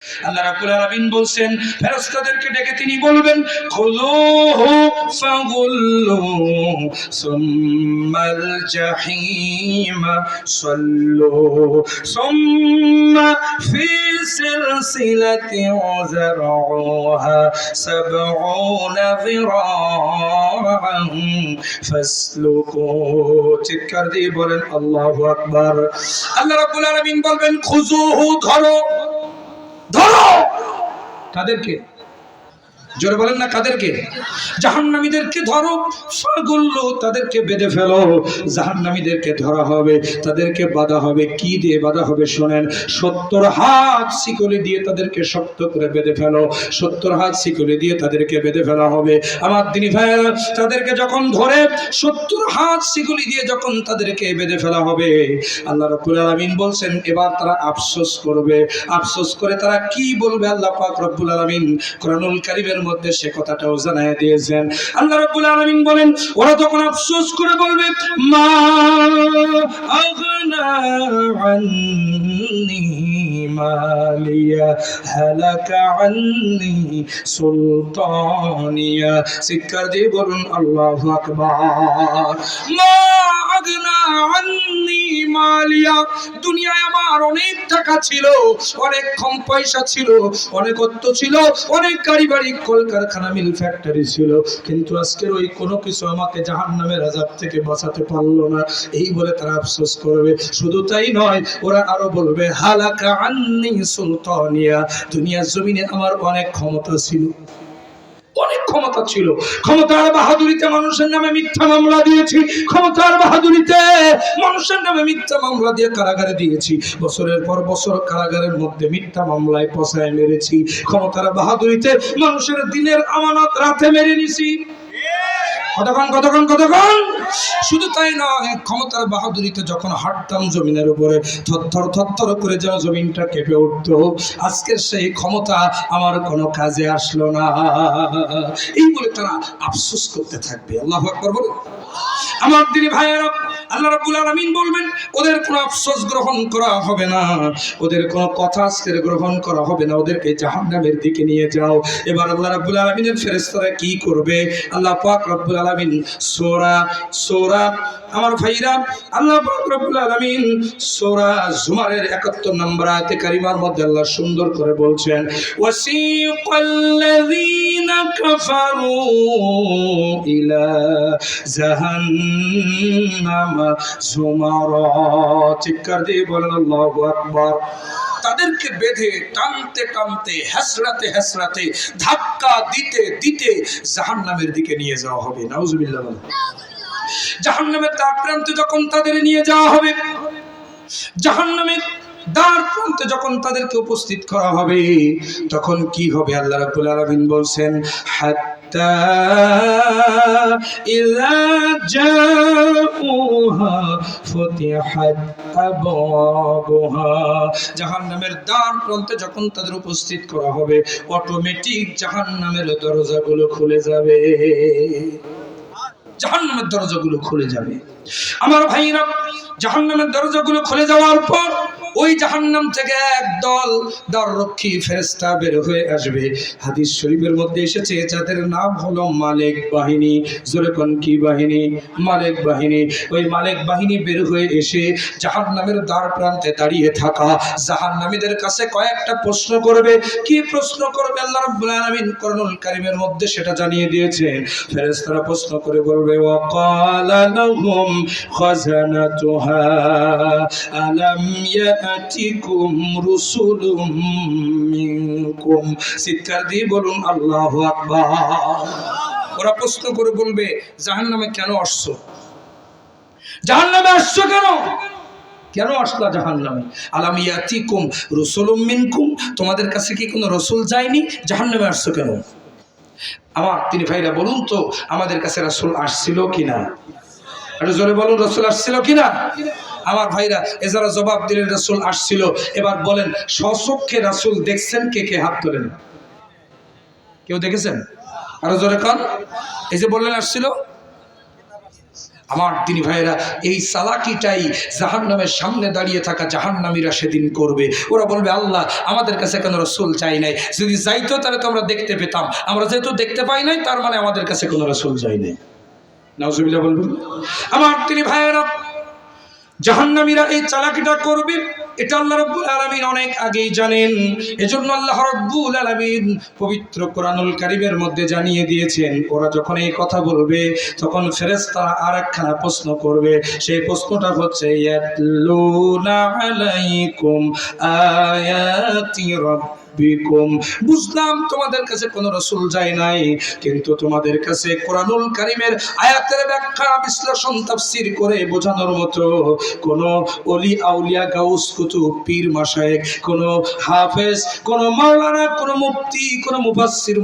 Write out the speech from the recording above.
আল্লাহ রাব্বুল আলামিন বলছেন ফেরেশতাদেরকে ডেকে তিনি বলবেন খুযুহু ফাগুল্লু সুম্মাল জাহিম সাল্লু সুম্মা ফি সিলসিলাতিন যারউহা সাবউনা যিরাআন ফাসলুকু। চিৎকার দিয়ে বলেন আল্লাহু আকবার। আল্লাহ রাব্বুল আলামিন বলবেন খুযুহু, ধরো ধরো। কাদেরকে? জোরে বলেন না কাদেরকে? জাহান্নামীদেরকে ধরো। ফাগুল্লু, তাদেরকে বেঁধে ফেলো। জাহান্নামীদেরকে ধরা হবে, তাদেরকে বাঁধা হবে। কি দিয়ে বাঁধা হবে শোনেন, 70 হাত শিকলি দিয়ে তাদেরকে শক্ত করে বেঁধে ফেলো। 70 হাত শিকলি দিয়ে তাদেরকে বেঁধে ফেলা হবে। আমার দিনী ভাইয়েরা, তাদেরকে যখন ধরে 70 হাত শিকলি দিয়ে যখন তাদেরকে বেঁধে ফেলা হবে, আল্লাহ রাব্বুল আলামিন বলছেন এবার তারা আফসোস করবে। আফসোস করে তারা কি বলবে? আল্লাহ পাক রব্বুল আলামিন কোরআনুল কারীমের মধ্যে সে কথাটাও জানায় দিয়েছেন। আল্লাহ রাব্বুল আলামিন বলেন ওরা তখন আফসোস করে বলবে মা আগনা আন্নি মালিয়া হালাকা আন্নি সুলতানিয়া। চিৎকার দিয়ে বলুন আল্লাহু আকবার। মা আগনা আন্নি মালিয়া, দুনিয়ায় আমার অনেক টাকা ছিল, অনেক কম পয়সা ছিল, অনেক অর্থ ছিল, অনেক গাড়ি বাড়ি কলকারখানা মিল ফ্যাক্টরি ছিল, কিন্তু আজকের ওই কোনো কিছু আমাকে জাহান্নামের আযাব থেকে বাঁচাতে পারলো না। এই বলে তারা আফসোস করবে। শুধু তাই নয়, ওরা আরো বলবে হালাকা আন্নি সুলতানিয়া, দুনিয়ার জমিনে আমার অনেক ক্ষমতা ছিল, অনেক ক্ষমতা ছিল। ক্ষমতার বাহাদুরিতে মানুষের নামে মিথ্যা মামলা দিয়েছি, ক্ষমতার বাহাদুরিতে মানুষের নামে মিথ্যা মামলা দিয়ে কারাগারে দিয়েছি, বছরের পর বছর কারাগারের মধ্যে মিথ্যা মামলায় পচায় মেরেছি। ক্ষমতার বাহাদুরিতে মানুষের দিনের আমানত রাতে মেরে নিছি। কতক্ষণ। শুধু তাই নয়, ক্ষমতার বাহাদুরিতে যখন হাঁটতাম জমিনের উপরে থরথর করে যেন জমিনটা কেঁপে উঠতো। আজকের সেই ক্ষমতা আমার কোনো কাজে আসলো না। এই বলে তারা আফসোস করতে থাকবে। আল্লাহু আকবার বলুন। আমার দিনী ভাইয়েরা, আল্লাহ রাব্বুল আলামিন বলবেন ওদের কোনো আফসোস গ্রহণ করা হবে না, ওদের কোনো কথা আজকের গ্রহণ করা হবে না, ওদেরকে জাহান্নামের দিকে নিয়ে যাও। এবার আল্লাহ রাব্বুল আলামিনের ফেরেশতারা কি করবে? আল্লাহ পাক রব্বুল আলামিন সূরা আমার ভাইরা, আল্লাহ পাক রব্বুল আলামিন সূরা জুমারের 71 নম্বর আয়াতে কারিমার মধ্যে আল্লাহ সুন্দর করে বলছেন ওয়াসিকাল্লাযীনা কাফারু ইলা জাহান্নামা যুমারা। চিৎকার দিয়ে বলেন আল্লাহু আকবার। তাদেরকে বেঁধে টানতে টানতে হেসড়াতে ধাক্কা দিতে জাহান্নামের দিকে নিয়ে যাওয়া হবে। নাউজুবিল্লাহ। জাহান্নামের দ্বার প্রান্তে যখন তাদের নিয়ে যাওয়া হবে, জাহান্নামের দ্বার প্রান্তে যখন তাদেরকে উপস্থিত করা হবে, তখন কি হবে? আল্লাহ রাব্বুল আলামিন বলছেন হাত্তা ইযা জাউহা ফুতিহাত আবওয়াবুহা। জাহান্নামের দ্বার প্রান্তে যখন তাদের উপস্থিত করা হবে, অটোমেটিক জাহান্নামের দরজাগুলো খুলে যাবে। জাহান্নামের দরজাগুলো খুলে যাবে। আমার ভাইরা, জাহান্নামের দরজাগুলো খুলে যাওয়ার পর ওই জাহান্নাম থেকে একদল দ্বাররক্ষী ফেরেশতা বের হয়ে আসবে। হাদিস শরীফের মধ্যে এসেছে যাদের নাম হলো মালেক বাহিনী। জোরে কোন কি বাহিনী? মালেক বাহিনী। ওই মালেক বাহিনী বের হয়ে এসে জাহান্নামের দ্বার প্রান্তে দাঁড়িয়ে থাকা জাহান্নামীদের কাছে কয়েকটা প্রশ্ন করবে। কি প্রশ্ন করবে? আল্লাহ রাব্বুল আলামিন কোরআনুল কারীমের মধ্যে সেটা জানিয়ে দিয়েছেন। ফেরেশতারা প্রশ্ন করে বলবে ওয়াকালা লাহুম খাজানাতুহা আলাম ইয়াতিকুম রুসুলুম মিনকুম। চিৎকার দিয়ে বলুন আল্লাহু আকবার। ওরা প্রশ্ন করে বলবে জাহান্নামে কেন আসছো? জাহান্নামে আসছো কেন? কেন আসলা জাহান্নামে? আলাম ইয়াতিকুম রুসুলুম মিনকুম, তোমাদের কাছে কি কোনো রাসূল যায়নি? জাহান্নামে আসছো কেন? আমার তিনি ভাইরা বলুন তো, আমাদের কাছে রাসূল আসছিল কিনা? একটু জোরে বলুন, রাসূল আসছিল কিনা? আমার ভাইরা, এ যারা জবাব দিলেন রাসূল আসছিল, এবার বলেন স্বচক্ষে রাসূল দেখছেন কে কে? হাত তোলেন। কেউ দেখেছেন? আরো জোরে কান। এই যে বললেন আসছিল, আমার দিনী ভাইয়েরা, এই চালাকিটাই জাহান্নামের সামনে দাঁড়িয়ে থাকা জাহান্নামীরা সেদিন করবে। ওরা বলবে, আল্লাহ আমাদের কাছে কোনো রাসূল চাই নাই, যদি যাইতো তাহলে তো আমরা দেখতে পেতাম, আমরা যেহেতু দেখতে পাই নাই তার মানে আমাদের কাছে কোনো রাসূল চাই নাই। নাউজুবিল্লাহ বলবেন। আমার দিনী ভাইয়েরা, জাহান্নামীরা এই চালাকিটা করবে, এটা আল্লাহ রাব্বুল আলামিন অনেক আগেই জানেন। এজন্য আল্লাহ রাব্বুল আলামিন পবিত্র কোরআনুল কারীমের মধ্যে জানিয়ে দিয়েছেন, ওরা যখন এই কথা বলবে তখন ফেরেশতারা আরেকখানা প্রশ্ন করবে। সেই প্রশ্নটা হচ্ছে, ইয়াতলুনা আলাইকুম আয়াতি রাব্বিকুম। বুঝলাম তোমাদের কাছে কোনো রাসূল যায় নাই, কিন্তু তোমাদের কাছে কোরআনুল কারীমের আয়াতের ব্যাখ্যা বিশ্লেষণ তাফসীর করে বোঝানোর মতো কোনো ওলি আউলিয়া গাউস কুতুব পীর মাশায়েখ, কোনো হাফেজ, কোনো মাওলানা, কোনো মুফতি, কোনো মুফাসসির